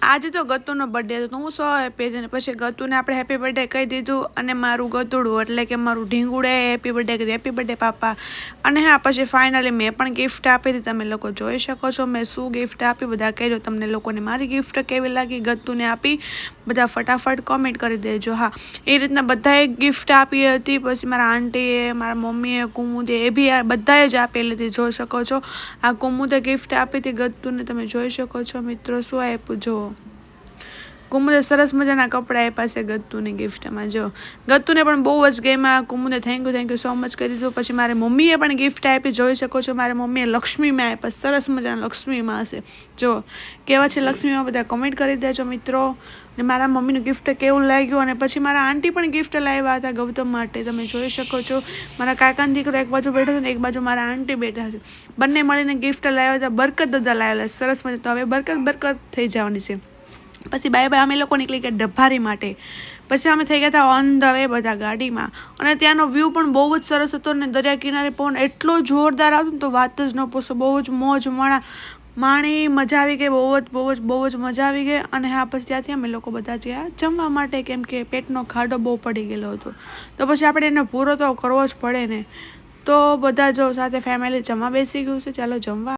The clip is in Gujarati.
આજે તો ગતુનો બર્થડે હતો તો હું સો હેપી હતી. પછી ગતુને આપણે હેપી બર્થડે કહી દીધું અને મારું ગતુડું એટલે કે મારું ઢીંગુડે હેપી બર્થડે કીધું, હેપી બર્થડે પાપા. અને હા, પછી ફાઇનલી મેં પણ ગિફ્ટ આપી હતી. તમે લોકો જોઈ શકો છો મેં શું ગિફ્ટ આપી. બધા કહેજો તમને લોકોને મારી ગિફ્ટ કેવી લાગી, ગતુને આપી. બધા ફટાફટ કોમેન્ટ કરી દેજો. હા, એ રીતના બધાએ ગિફ્ટ આપી હતી. પછી મારા આંટીએ, મારા મમ્મીએ, કુમુદે એ બી બધાએ જ આપેલી હતી. જોઈ શકો છો આ કુમુદે ગિફ્ટ આપી હતી ગતુને. તમે જોઈ શકો છો મિત્રો શું આપ્યું જો. કુમુદે સરસ મજાના કપડાં આપ્યા છે ગતુની ગિફ્ટમાં. જો ગતુને પણ બહુ જ ગેમમાં. કુમુદે થેન્ક યુ સો મચ કરી દીધું. પછી મારી મમ્મીએ પણ ગિફ્ટ આપી. જોઈ શકો છો મારી મમ્મીએ લક્ષ્મીમાં આપ્યા. સરસ મજાના લક્ષ્મીમાં હશે. જો કેવા છે લક્ષ્મીમાં, બધા કમેન્ટ કરી દેજો મિત્રો. ને મારા મમ્મીનું ગિફ્ટ કેવું લાગ્યું. અને પછી મારા આંટી પણ ગિફ્ટ લાવ્યા હતા ગૌતમ માટે. તમે જોઈ શકો છો મારા કાકાનો દીકરો એક બાજુ બેઠો છે ને એક બાજુ મારા આંટી બેઠા છે. બંને મળીને ગિફ્ટ લાવ્યા હતા. બરકત દાદા લાવેલા સરસ મજા. તો હવે બરકત થઈ જવાની છે. પછી બાય બાય અમે લોકો નીકળી ગયા ડભારી માટે. પછી અમે થઈ ગયા હતા ઓન ધ વે બધા ગાડીમાં. અને ત્યાંનો વ્યૂ પણ બહુ જ સરસ હતો. ને દરિયા કિનારે પવન એટલો જોરદાર આવતો ને તો વાત જ ન પૂછો. બહુ જ મોજ માણી, મજા આવી ગઈ. બહુ જ મજા આવી ગઈ. અને હા, પછી ત્યાંથી અમે લોકો બધા ગયા જમવા માટે, કેમ કે પેટનો ખાડો બહુ પડી ગયેલો હતો. તો પછી આપણે એને પૂરો તો કરવો જ પડે ને. તો બધા જો સાથે ફેમિલી જમવા બેસી ગયું છે. ચાલો જમવા.